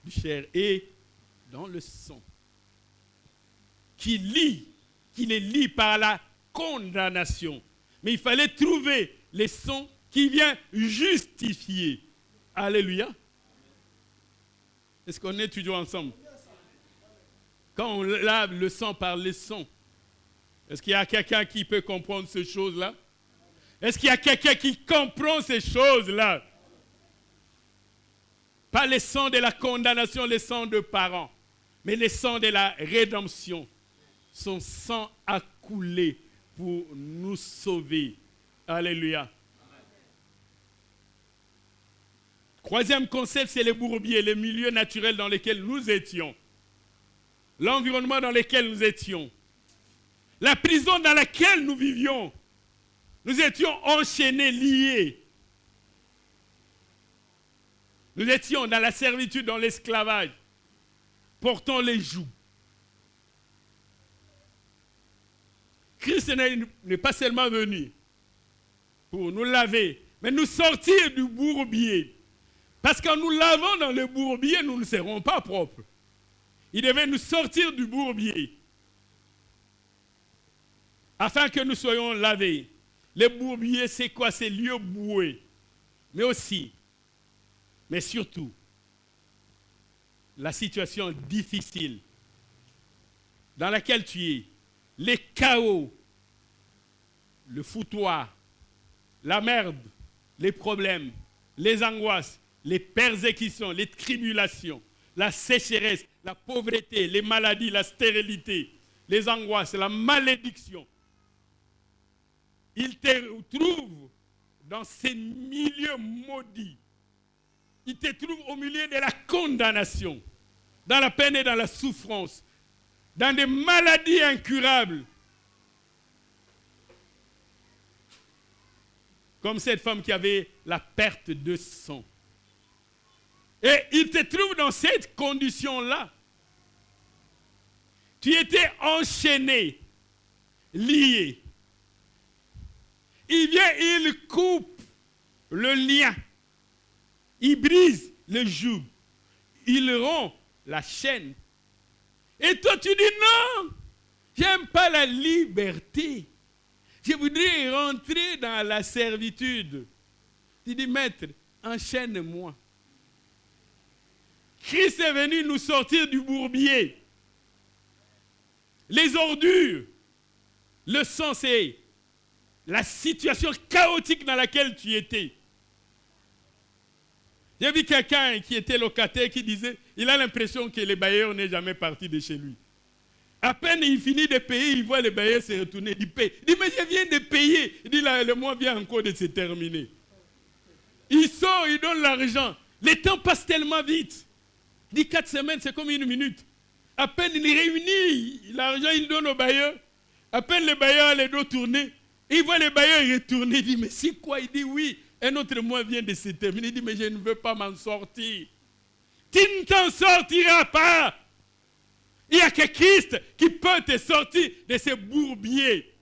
du chair est dans le sang. Qui les lie par la condamnation. Mais il fallait trouver le sang qui vient justifier. Alléluia. Est-ce qu'on est toujours ensemble? Quand on lave le sang par le sang, est-ce qu'il y a quelqu'un qui peut comprendre ces choses-là? Est-ce qu'il y a quelqu'un qui comprend ces choses-là? Pas le sang de la condamnation, le sang de parents, mais le sang de la rédemption. Son sang a coulé pour nous sauver. Alléluia. Troisième concept, c'est les bourbiers, le milieu naturel dans lequel nous étions. L'environnement dans lequel nous étions. La prison dans laquelle nous vivions. Nous étions enchaînés, liés. Nous étions dans la servitude, dans l'esclavage. Portant les jougs. Christ n'est pas seulement venu pour nous laver, mais nous sortir du bourbier. Parce qu'en nous lavant dans le bourbier, nous ne serons pas propres. Il devait nous sortir du bourbier afin que nous soyons lavés. Le bourbier, c'est quoi? C'est lieu boueux. Mais aussi, mais surtout, la situation difficile dans laquelle tu es, les chaos, le foutoir, la merde, les problèmes, les angoisses, les persécutions, les tribulations, la sécheresse, la pauvreté, les maladies, la stérilité, les angoisses, la malédiction. Il te trouve dans ces milieux maudits. Il te trouve au milieu de la condamnation, dans la peine et dans la souffrance, dans des maladies incurables. Comme cette femme qui avait la perte de sang. Et il te trouve dans cette condition-là. Tu étais enchaîné, lié. Il vient, il coupe le lien. Il brise le joug. Il rompt la chaîne. Et toi, tu dis non, j'aime pas la liberté. Je voudrais rentrer dans la servitude. Tu dis, maître, enchaîne-moi. Christ est venu nous sortir du bourbier. Les ordures, le sang, c'est la situation chaotique dans laquelle tu étais. J'ai vu quelqu'un qui était locataire qui disait, il a l'impression que les bailleurs n'est jamais parti de chez lui. À peine il finit de payer, il voit les bailleurs se retourner, il paye. Il dit, mais je viens de payer. Il dit, le mois vient encore de se terminer. Il sort, il donne l'argent. Le temps passe tellement vite. Il dit 4 semaines, c'est comme 1 minute. À peine il réunit l'argent, il donne au bailleur. À peine le bailleur a les dos tournés. Il voit les bailleurs retourner. Il dit, mais c'est quoi? Il dit, oui, un autre mois vient de se terminer. Il dit, mais je ne veux pas m'en sortir. Tu ne t'en sortiras pas. Il n'y a que Christ qui peut te sortir de ces bourbiers.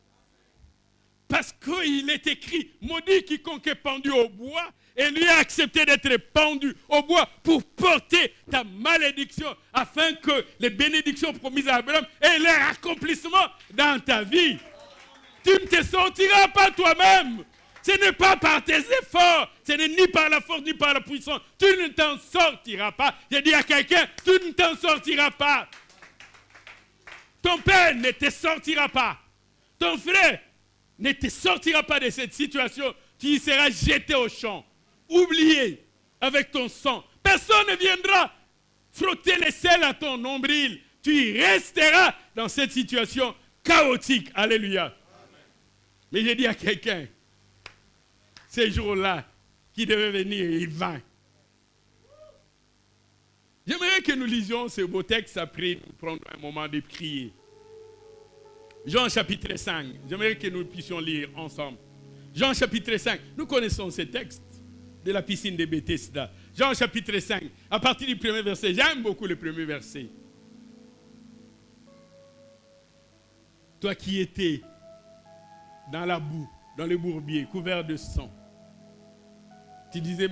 Parce qu'il est écrit, maudit quiconque est pendu au bois, et lui a accepté d'être pendu au bois pour porter ta malédiction, afin que les bénédictions promises à Abraham aient leur accomplissement dans ta vie. Tu ne te sortiras pas toi-même. Ce n'est pas par tes efforts, ce n'est ni par la force, ni par la puissance. Tu ne t'en sortiras pas. J'ai dit à quelqu'un, tu ne t'en sortiras pas. Ton père ne te sortira pas. Ton frère ne te sortira pas de cette situation. Tu y seras jeté au champ. Oublié avec ton sang. Personne ne viendra frotter les selles à ton nombril. Tu y resteras dans cette situation chaotique. Alléluia. Amen. Mais j'ai dit à quelqu'un, ces jours-là, qui devait venir, il vint. J'aimerais que nous lisions ce beau texte après nous prendre un moment de prier. Jean chapitre 5. J'aimerais que nous puissions lire ensemble. Jean chapitre 5. Nous connaissons ce texte de la piscine de Bethesda. Jean chapitre 5. À partir du premier verset. J'aime beaucoup le premier verset. Toi qui étais dans la boue, dans le bourbier, couvert de sang. Tu disais,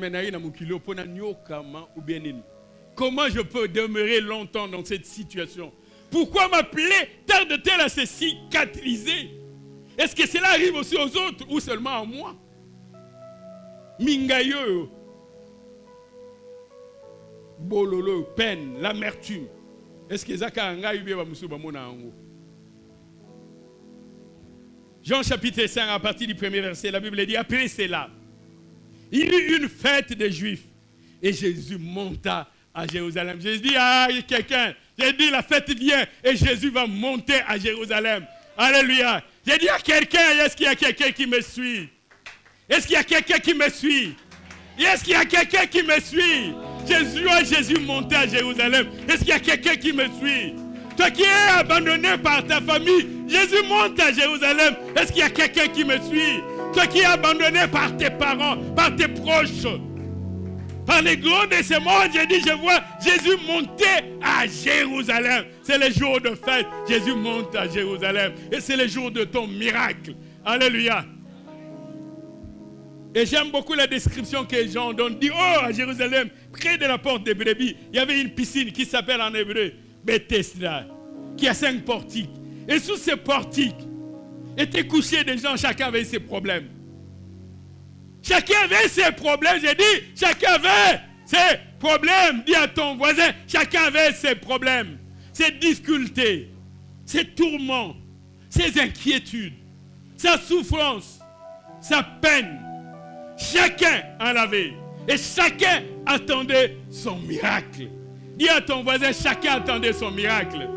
comment je peux demeurer longtemps dans cette situation? Pourquoi ma plaie tarde-t-elle à se cicatriser? Est-ce que cela arrive aussi aux autres ou seulement à moi? Mingayo, bololo, peine, l'amertume. Est-ce que Zaka Ngaïbe va musuba mona ango? Jean chapitre 5, à partir du premier verset, la Bible dit, après cela, il y eut une fête des Juifs. Et Jésus monta à Jérusalem. J'ai dit à quelqu'un, j'ai dit la fête vient et Jésus va monter à Jérusalem. Alléluia. J'ai dit à quelqu'un, est-ce qu'il y a quelqu'un qui me suit? Est-ce qu'il y a quelqu'un qui me suit? Est-ce qu'il y a quelqu'un qui me suit? Jésus montait à Jérusalem. Est-ce qu'il y a quelqu'un qui me suit? Toi qui es abandonné par ta famille, Jésus monte à Jérusalem. Est-ce qu'il y a quelqu'un qui me suit? Toi qui es abandonné par tes parents, par tes proches, par les grands de ce monde, j'ai dit, je vois Jésus monter à Jérusalem. C'est le jour de fête. Jésus monte à Jérusalem. Et c'est le jour de ton miracle. Alléluia. Et j'aime beaucoup la description que Jean donne. Il dit, oh, à Jérusalem, près de la porte des brebis, il y avait une piscine qui s'appelle en hébreu Bethesda, qui a 5 portiques. Et sous ces portiques étaient couchés des gens, chacun avait ses problèmes. Chacun avait ses problèmes, j'ai dit, chacun avait ses problèmes. Dis à ton voisin, chacun avait ses problèmes, ses difficultés, ses tourments, ses inquiétudes, sa souffrance, sa peine. Chacun en avait. Et chacun attendait son miracle. Dis à ton voisin, chacun attendait son miracle.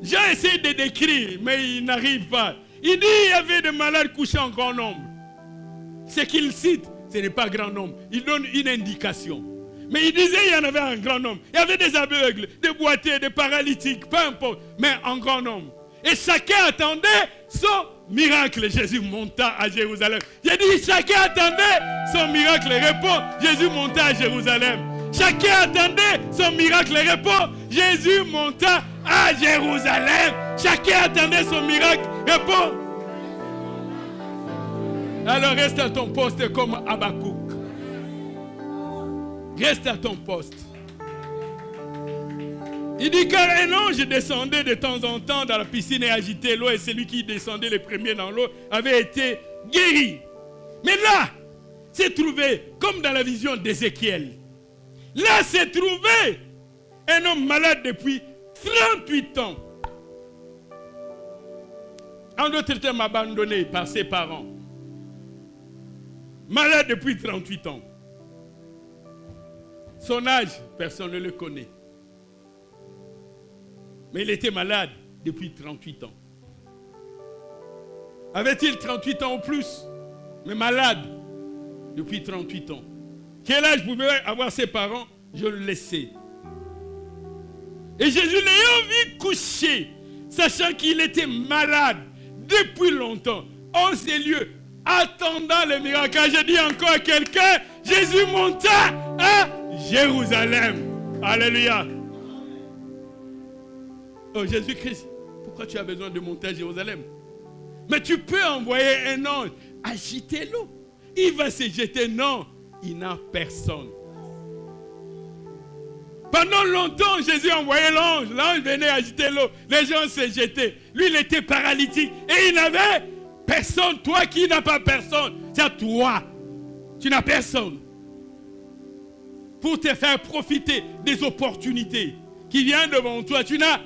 J'ai essayé de décrire, mais il n'arrive pas. Il dit qu'il y avait des malades couchés en grand nombre. Ce qu'il cite, ce n'est pas grand nombre. Il donne une indication. Mais il disait qu'il y en avait un grand nombre. Il y avait des aveugles, des boiteux, des paralytiques, peu importe, mais en grand nombre. Et chacun attendait son miracle. Jésus monta à Jérusalem. J'ai dit, chacun attendait son miracle. Répond, Jésus monta à Jérusalem. Chacun attendait son miracle. Répond, Jésus monta à Jérusalem. Chacun attendait son miracle. Répond. Alors reste à ton poste comme Habakkuk. Reste à ton poste. Il dit car un ange descendait de temps en temps dans la piscine et agitait l'eau, et celui qui descendait le premier dans l'eau avait été guéri. Mais là, s'est trouvé, comme dans la vision d'Ézéchiel, là s'est trouvé un homme malade depuis 38 ans. En d'autres termes, abandonné par ses parents. Malade depuis 38 ans. Son âge, personne ne le connaît. Mais il était malade depuis 38 ans. Avait-il 38 ans ou plus? Mais malade depuis 38 ans. Quel âge pouvaient avoir ses parents? Je le sais. Et Jésus l'ayant vu couché, sachant qu'il était malade depuis longtemps, en ces lieux, attendant le miracle. Je dis encore à quelqu'un, Jésus monta à Jérusalem. Alléluia. Oh Jésus-Christ, pourquoi tu as besoin de monter à Jérusalem? Mais tu peux envoyer un ange, agiter l'eau. Il va se jeter. Non, il n'a personne. Pendant longtemps, Jésus envoyait l'ange. L'ange venait agiter l'eau. Les gens se jetaient. Lui, il était paralytique. Et il n'avait personne. Toi qui n'as pas personne, c'est toi. Tu n'as personne. Pour te faire profiter des opportunités qui viennent devant toi, tu n'as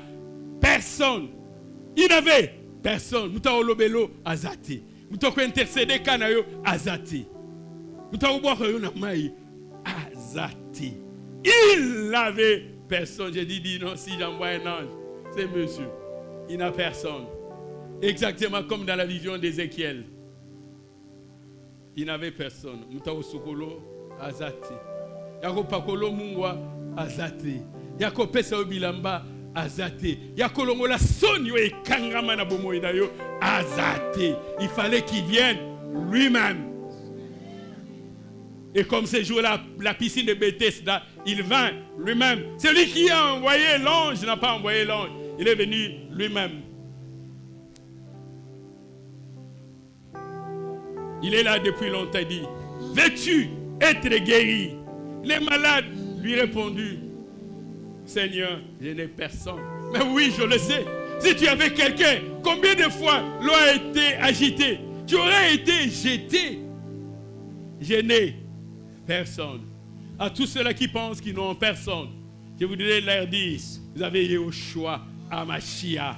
personne. Il n'avait personne. Nous avons l'obélo azati. Nous avons intercédé kanayo azati. Nous avons boire azati. Il n'avait personne. J'ai dit non, si j'envoie un ange, c'est monsieur. Il n'a personne. Exactement comme dans la vision d'Ézéchiel. Il n'avait personne. Nous avons sukolo azati. Yako pakolo mungwa azati. Yako pesa obilamba azate. Yakolongo la sonyo e kangama na bomo idayo azate. Il fallait qu'il vienne lui-même. Et comme ce jour-là, la piscine de Bethesda, il vint lui-même. Celui qui a envoyé l'ange n'a pas envoyé l'ange. Il est venu lui-même. Il est là depuis longtemps. Il dit, veux-tu être guéri? Les malades lui répondu, Seigneur, je n'ai personne. Mais oui, je le sais. Si tu avais quelqu'un, combien de fois l'eau a été agitée? Tu aurais été jeté. Je n'ai personne. À tous ceux-là qui pensent qu'ils n'ont personne, je voudrais leur dire, vous avez Yehoshua Hamashiach.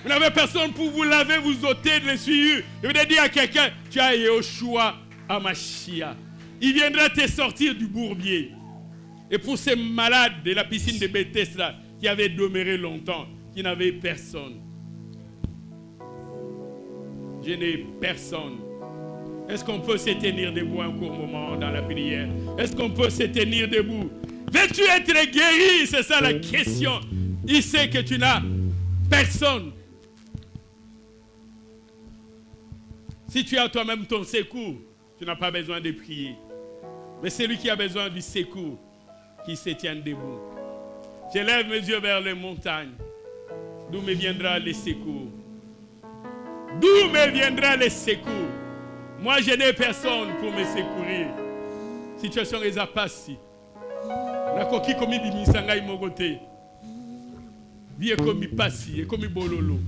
Vous n'avez personne pour vous laver, vous ôter de l'essuie. Je voudrais dire à quelqu'un, tu as Yehoshua Hamashiach. Il viendra te sortir du bourbier. Et pour ces malades de la piscine de Bethesda qui avaient demeuré longtemps, qui n'avaient personne. Je n'ai personne. Est-ce qu'on peut se tenir debout un court moment dans la prière? Est-ce qu'on peut se tenir debout? Veux-tu être guéri? C'est ça la question. Il sait que tu n'as personne. Si tu as toi-même ton secours, tu n'as pas besoin de prier. Mais celui qui a besoin du secours, qui se tient debout. Je lève mes yeux vers les montagnes. D'où me viendra le secours? D'où me viendra le secours? Moi, je n'ai personne pour me secourir. Situation est à passer. La coquille comme dit Misanga Imogote. Vie comme passi et comme bololo.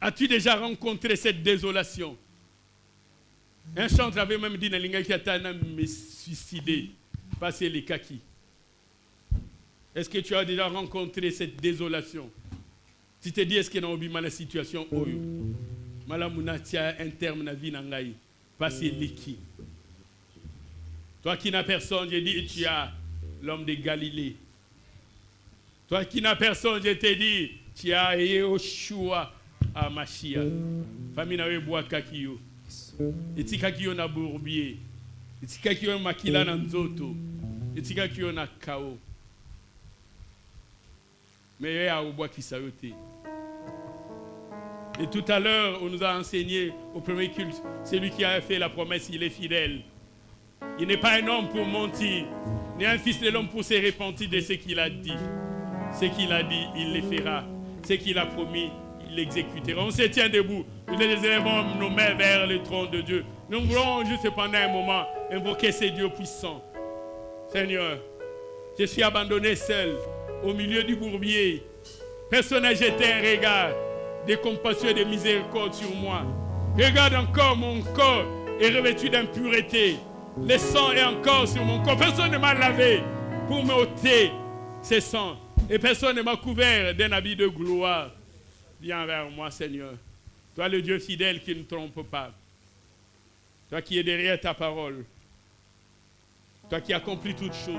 As-tu déjà rencontré cette désolation? Un chanteur avait même dit Nalinga qui a me suicider. Passer les kakis. Est-ce que tu as déjà rencontré cette désolation? Tu te dis, est-ce qu'il y a une la situation? Malamuna, tu as un terme na vie nangai. Passer l'équipe. Toi qui n'as personne, je dis, tu as l'homme de Galilée. Toi qui n'as personne, je te dis, tu as Yehoshua à Machia. Famille n'a pas bois kakiyo. Et si kakiyo na bourbier. Et si kakiyo makila na nzoto. Et si kakiyo na kao. Mais il y a au bois qui s'arrêtait. Et tout à l'heure, on nous a enseigné au premier culte, celui qui a fait la promesse, il est fidèle. Il n'est pas un homme pour mentir, ni un fils de l'homme pour se repentir de ce qu'il a dit. Ce qu'il a dit, il le fera. Ce qu'il a promis, il l'exécutera. On se tient debout. Nous élevons nos mains vers le trône de Dieu. Nous voulons juste pendant un moment invoquer ces dieux puissants. Seigneur, je suis abandonné seul au milieu du bourbier. Personne n'a jeté un regard de compassion et de miséricorde sur moi. Regarde encore, mon corps est revêtu d'impureté. Le sang est encore sur mon corps. Personne ne m'a lavé pour me ôter ce sang. Et personne ne m'a couvert d'un habit de gloire. Viens vers moi, Seigneur. Toi, le Dieu fidèle qui ne trompe pas. Toi qui es derrière ta parole. Toi qui accomplis toutes choses.